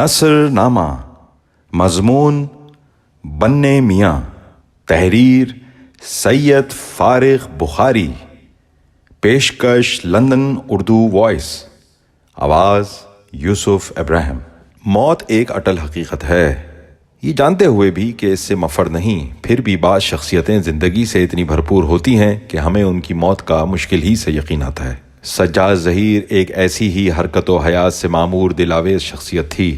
نثر نامہ، مضمون بنِ میاں، تحریر سید فارغ بخاری، پیشکش لندن اردو وائس، آواز یوسف ابراہیم۔ موت ایک اٹل حقیقت ہے، یہ جانتے ہوئے بھی کہ اس سے مفر نہیں، پھر بھی بعض شخصیتیں زندگی سے اتنی بھرپور ہوتی ہیں کہ ہمیں ان کی موت کا مشکل ہی سے یقین آتا ہے۔ سجاد ظہیر ایک ایسی ہی حرکت و حیات سے معمور دلاویز شخصیت تھی۔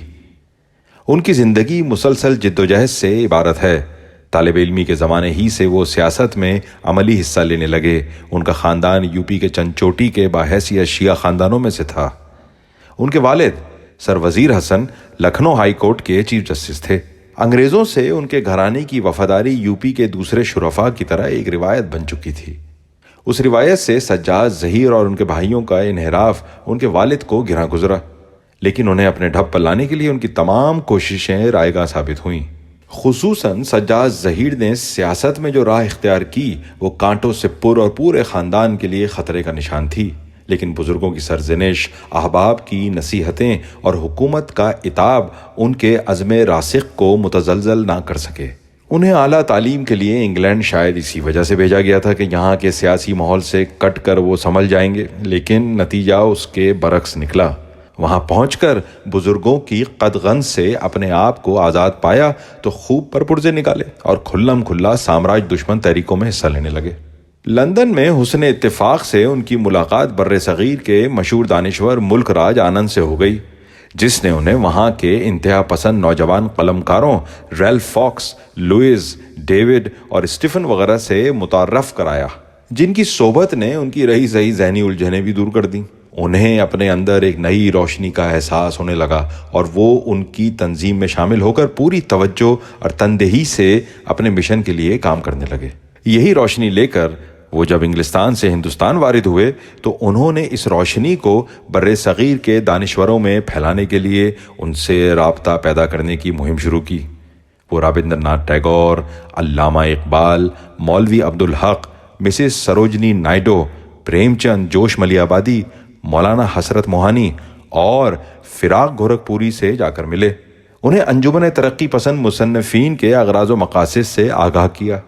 ان کی زندگی مسلسل جد و جہد سے عبارت ہے۔ طالب علمی کے زمانے ہی سے وہ سیاست میں عملی حصہ لینے لگے۔ ان کا خاندان یوپی کے چند چوٹی کے باحیثیت شیعہ خاندانوں میں سے تھا۔ ان کے والد سر وزیر حسن لکھنؤ ہائی کورٹ کے چیف جسٹس تھے۔ انگریزوں سے ان کے گھرانے کی وفاداری یوپی کے دوسرے شرفاء کی طرح ایک روایت بن چکی تھی۔ اس روایت سے سجاد ظہیر اور ان کے بھائیوں کا انحراف ان کے والد کو گراں گزرا، لیکن انہیں اپنے ڈھب پر لانے کے لیے ان کی تمام کوششیں رائے گاں ثابت ہوئیں۔ خصوصاً سجاد ظہیر نے سیاست میں جو راہ اختیار کی وہ کانٹوں سے پر اور پورے خاندان کے لیے خطرے کا نشان تھی، لیکن بزرگوں کی سرزنش، احباب کی نصیحتیں اور حکومت کا عتاب ان کے عزم راسخ کو متزلزل نہ کر سکے۔ انہیں اعلیٰ تعلیم کے لیے انگلینڈ شاید اسی وجہ سے بھیجا گیا تھا کہ یہاں کے سیاسی ماحول سے کٹ کر وہ سنبھل جائیں گے، لیکن نتیجہ اس کے برعکس نکلا۔ وہاں پہنچ کر بزرگوں کی قدغن سے اپنے آپ کو آزاد پایا تو خوب پرپرزے نکالے اور کھلم کھلا سامراج دشمن تحریکوں میں حصہ لینے لگے۔ لندن میں حسن اتفاق سے ان کی ملاقات بر صغیر کے مشہور دانشور ملک راج آنند سے ہو گئی، جس نے انہیں وہاں کے انتہا پسند نوجوان قلمکاروں ریلف فاکس، لوئز ڈیوڈ اور اسٹیفن وغیرہ سے متعارف کرایا، جن کی صحبت نے ان کی رہی سہی ذہنی الجھنیں بھی دور کر دیں۔ انہیں اپنے اندر ایک نئی روشنی کا احساس ہونے لگا اور وہ ان کی تنظیم میں شامل ہو کر پوری توجہ اور تندہی سے اپنے مشن کے لیے کام کرنے لگے۔ یہی روشنی لے کر وہ جب انگلستان سے ہندوستان وارد ہوئے تو انہوں نے اس روشنی کو بر صغیر کے دانشوروں میں پھیلانے کے لیے ان سے رابطہ پیدا کرنے کی مہم شروع کی۔ وہ رابندر ناتھ ٹیگور، علامہ اقبال، مولوی عبدالحق، مسز سروجنی نائیڈو، پریم چند جوش ملی آبادی، مولانا حسرت موہانی اور فراق گورکھپوری سے جا کر ملے۔ انہیں انجمن ترقی پسند مصنفین کے اغراض و مقاصد سے آگاہ کیا،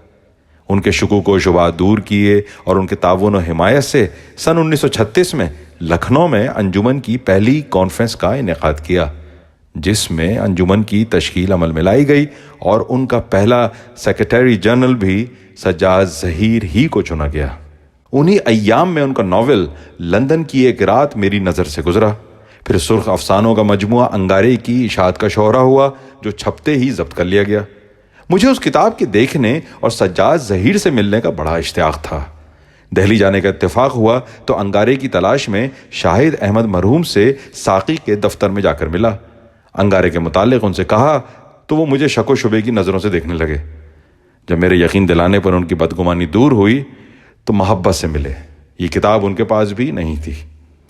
ان کے شکوک و شبہات دور کیے اور ان کے تعاون و حمایت سے سن 1936 میں لکھنؤ میں انجمن کی پہلی کانفرنس کا انعقاد کیا، جس میں انجمن کی تشکیل عمل میں لائی گئی اور ان کا پہلا سیکریٹری جنرل بھی سجاد ظہیر ہی کو چنا گیا۔ انہی ایام میں ان کا ناول لندن کی ایک رات میری نظر سے گزرا، پھر سرخ افسانوں کا مجموعہ انگارے کی اشاعت کا شہرہ ہوا جو چھپتے ہی ضبط کر لیا گیا۔ مجھے اس کتاب کے دیکھنے اور سجاد ظہیر سے ملنے کا بڑا اشتیاق تھا۔ دہلی جانے کا اتفاق ہوا تو انگارے کی تلاش میں شاہد احمد مرحوم سے ساقی کے دفتر میں جا کر ملا۔ انگارے کے متعلق ان سے کہا تو وہ مجھے شک و شبے کی نظروں سے دیکھنے لگے۔ جب میرے یقین دلانے پر ان کی بدگمانی دور ہوئی تو محبت سے ملے۔ یہ کتاب ان کے پاس بھی نہیں تھی۔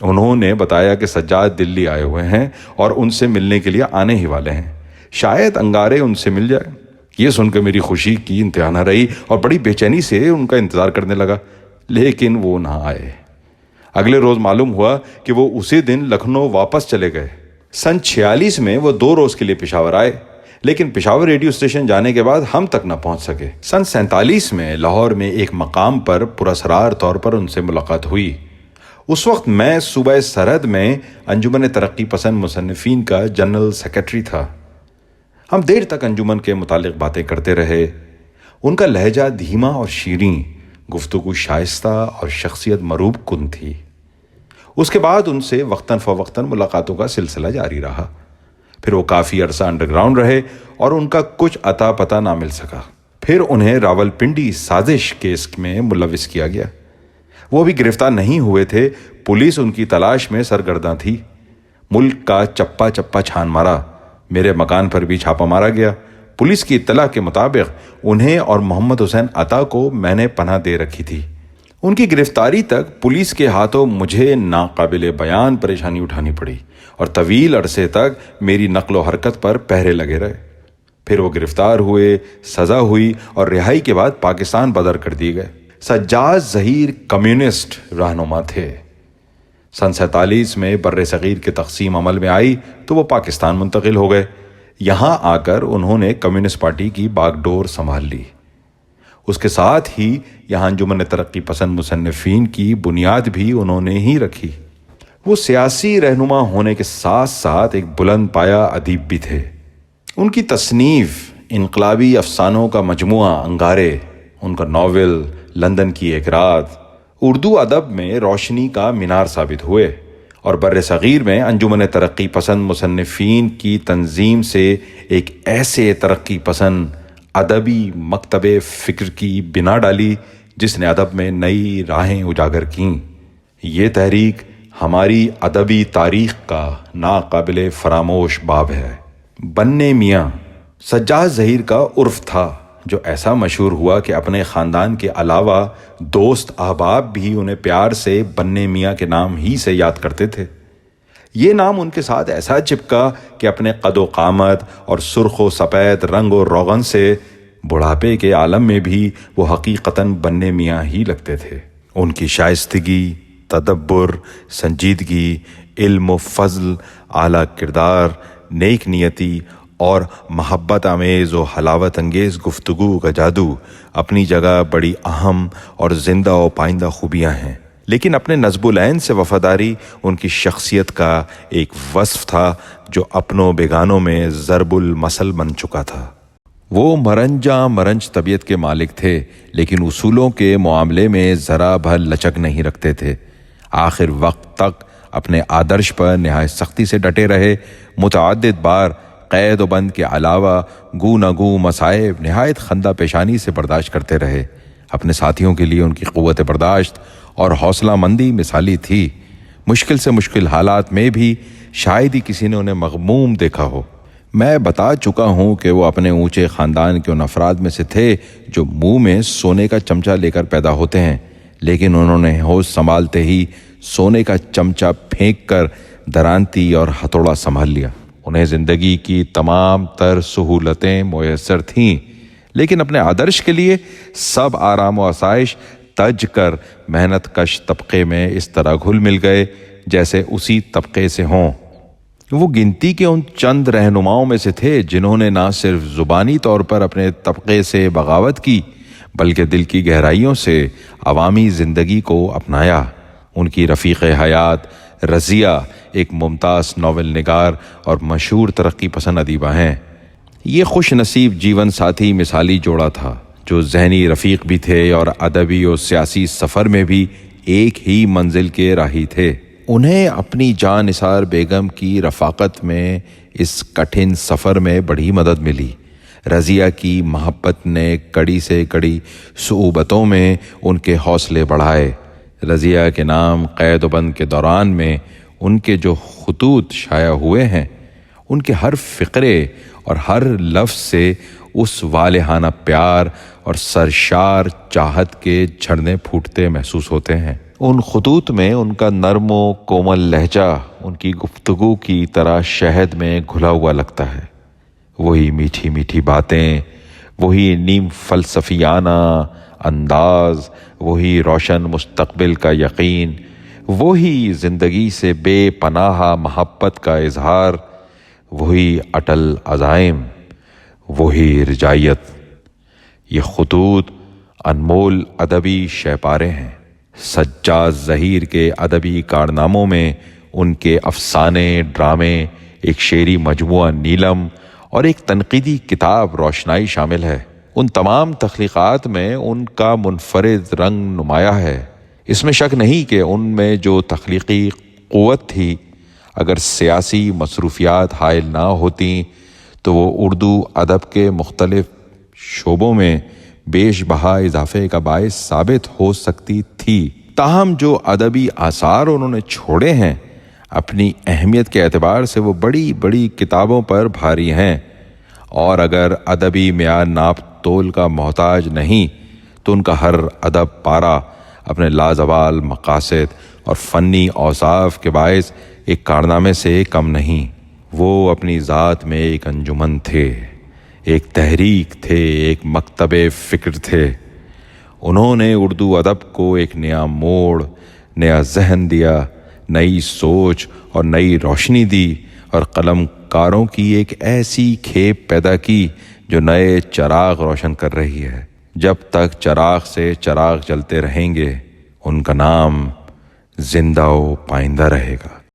انہوں نے بتایا کہ سجاد دلی آئے ہوئے ہیں اور ان سے ملنے کے لیے آنے ہی والے ہیں، شاید انگارے ان سے مل جائے۔ یہ سن کر میری خوشی کی انتہا نہ رہی اور بڑی بے چینی سے ان کا انتظار کرنے لگا، لیکن وہ نہ آئے۔ اگلے روز معلوم ہوا کہ وہ اسی دن لکھنؤ واپس چلے گئے۔ سن 46 میں وہ 2 روز کے لیے پشاور آئے، لیکن پشاور ریڈیو اسٹیشن جانے کے بعد ہم تک نہ پہنچ سکے۔ سن 47 میں لاہور میں ایک مقام پر پراسرار طور پر ان سے ملاقات ہوئی۔ اس وقت میں صوبہ سرحد میں انجمن ترقی پسند مصنفین کا جنرل سیکریٹری تھا۔ ہم دیر تک انجمن کے متعلق باتیں کرتے رہے۔ ان کا لہجہ دھیما اور شیریں، گفتگو شائستہ اور شخصیت مروب کن تھی۔ اس کے بعد ان سے وقتاً فوقتاً ملاقاتوں کا سلسلہ جاری رہا۔ پھر وہ کافی عرصہ انڈر گراؤنڈ رہے اور ان کا کچھ عطا پتہ نہ مل سکا۔ پھر انہیں راولپنڈی سازش کیس میں ملوث کیا گیا۔ وہ بھی گرفتار نہیں ہوئے تھے، پولیس ان کی تلاش میں سرگرداں تھی۔ ملک کا چپا چپا چھان مارا، میرے مکان پر بھی چھاپا مارا گیا۔ پولیس کی اطلاع کے مطابق انہیں اور محمد حسین عطا کو میں نے پناہ دے رکھی تھی۔ ان کی گرفتاری تک پولیس کے ہاتھوں مجھے ناقابل بیان پریشانی اٹھانی پڑی اور طویل عرصے تک میری نقل و حرکت پر پہرے لگے رہے۔ پھر وہ گرفتار ہوئے، سزا ہوئی اور رہائی کے بعد پاکستان بدر کر دیے گئے۔ سجاد ظہیر کمیونسٹ رہنما تھے۔ سن 47 میں بر صغیر کے تقسیم عمل میں آئی تو وہ پاکستان منتقل ہو گئے۔ یہاں آ کر انہوں نے کمیونسٹ پارٹی کی باغ ڈور سنبھال لی۔ اس کے ساتھ ہی یہاں انجمن ترقی پسند مصنفین کی بنیاد بھی انہوں نے ہی رکھی۔ وہ سیاسی رہنما ہونے کے ساتھ ساتھ ایک بلند پایہ ادیب بھی تھے۔ ان کی تصنیف انقلابی افسانوں کا مجموعہ انگارے، ان کا ناول لندن کی ایک رات اردو ادب میں روشنی کا مینار ثابت ہوئے اور بر صغیر میں انجمن ترقی پسند مصنفین کی تنظیم سے ایک ایسے ترقی پسند ادبی مکتب فکر کی بنا ڈالی جس نے ادب میں نئی راہیں اجاگر کیں۔ یہ تحریک ہماری ادبی تاریخ کا ناقابل فراموش باب ہے۔ بننے میاں سجاد ظہیر کا عرف تھا جو ایسا مشہور ہوا کہ اپنے خاندان کے علاوہ دوست احباب بھی انہیں پیار سے بننے میاں کے نام ہی سے یاد کرتے تھے۔ یہ نام ان کے ساتھ ایسا چپکا کہ اپنے قد و قامت اور سرخ و سفید رنگ و روغن سے بڑھاپے کے عالم میں بھی وہ حقیقتاً بننے میاں ہی لگتے تھے۔ ان کی شائستگی، تدبر، سنجیدگی، علم و فضل، اعلیٰ کردار، نیک نیتی اور محبت آمیز و حلاوت انگیز گفتگو کا جادو اپنی جگہ بڑی اہم اور زندہ و پائندہ خوبیاں ہیں، لیکن اپنے نصب العین سے وفاداری ان کی شخصیت کا ایک وصف تھا جو اپنوں بیگانوں میں ضرب المثل بن چکا تھا۔ وہ مرنج طبیعت کے مالک تھے، لیکن اصولوں کے معاملے میں ذرا بھر لچک نہیں رکھتے تھے۔ آخر وقت تک اپنے آدرش پر نہایت سختی سے ڈٹے رہے۔ متعدد بار قید و بند کے علاوہ گو نہ گو مصائب نہایت خندہ پیشانی سے برداشت کرتے رہے۔ اپنے ساتھیوں کے لیے ان کی قوت برداشت اور حوصلہ مندی مثالی تھی۔ مشکل سے مشکل حالات میں بھی شاید ہی کسی نے انہیں مغموم دیکھا ہو۔ میں بتا چکا ہوں کہ وہ اپنے اونچے خاندان کے ان افراد میں سے تھے جو منہ میں سونے کا چمچہ لے کر پیدا ہوتے ہیں، لیکن انہوں نے ہوش سنبھالتے ہی سونے کا چمچہ پھینک کر درانتی اور ہتھوڑا سنبھال لیا۔ انہیں زندگی کی تمام تر سہولتیں میسر تھیں، لیکن اپنے آدرش کے لیے سب آرام و آسائش تج کر محنت کش طبقے میں اس طرح گھل مل گئے جیسے اسی طبقے سے ہوں۔ وہ گنتی کے ان چند رہنماؤں میں سے تھے جنہوں نے نہ صرف زبانی طور پر اپنے طبقے سے بغاوت کی بلکہ دل کی گہرائیوں سے عوامی زندگی کو اپنایا۔ ان کی رفیق حیات رضیہ ایک ممتاز ناول نگار اور مشہور ترقی پسند ادیبہ ہیں۔ یہ خوش نصیب جیون ساتھی مثالی جوڑا تھا جو ذہنی رفیق بھی تھے اور ادبی اور سیاسی سفر میں بھی ایک ہی منزل کے راہی تھے۔ انہیں اپنی جاں نثار بیگم کی رفاقت میں اس کٹھن سفر میں بڑی مدد ملی۔ رضیہ کی محبت نے کڑی سے کڑی صعوبتوں میں ان کے حوصلے بڑھائے۔ رضیہ کے نام قید و بند کے دوران میں ان کے جو خطوط شائع ہوئے ہیں، ان کے ہر فقرے اور ہر لفظ سے اس والہانہ پیار اور سرشار چاہت کے جھرنے پھوٹتے محسوس ہوتے ہیں۔ ان خطوط میں ان کا نرم و کومل لہجہ ان کی گفتگو کی طرح شہد میں گھلا ہوا لگتا ہے۔ وہی میٹھی میٹھی باتیں، وہی نیم فلسفیانہ انداز، وہی روشن مستقبل کا یقین، وہی زندگی سے بے پناہ محبت کا اظہار، وہی اٹل عزائم، وہی رجائیت۔ یہ خطوط انمول ادبی شہپارے ہیں۔ سجاد ظہیر کے ادبی کارناموں میں ان کے افسانے، ڈرامے، ایک شعری مجموعہ نیلم اور ایک تنقیدی کتاب روشنائی شامل ہے۔ ان تمام تخلیقات میں ان کا منفرد رنگ نمایاں ہے۔ اس میں شک نہیں کہ ان میں جو تخلیقی قوت تھی، اگر سیاسی مصروفیات حائل نہ ہوتیں تو وہ اردو ادب کے مختلف شعبوں میں بیش بہا اضافے کا باعث ثابت ہو سکتی تھی۔ تاہم جو ادبی آثار انہوں نے چھوڑے ہیں، اپنی اہمیت کے اعتبار سے وہ بڑی بڑی کتابوں پر بھاری ہیں، اور اگر ادبی معیار ناپ تول کا محتاج نہیں تو ان کا ہر ادب پارہ اپنے لازوال مقاصد اور فنی اوصاف کے باعث ایک کارنامے سے کم نہیں۔ وہ اپنی ذات میں ایک انجمن تھے، ایک تحریک تھے، ایک مکتب فکر تھے۔ انہوں نے اردو ادب کو ایک نیا موڑ، نیا ذہن دیا، نئی سوچ اور نئی روشنی دی، اور قلم کاروں کی ایک ایسی کھیپ پیدا کی جو نئے چراغ روشن کر رہی ہے۔ جب تک چراغ سے چراغ جلتے رہیں گے، ان کا نام زندہ و پائندہ رہے گا۔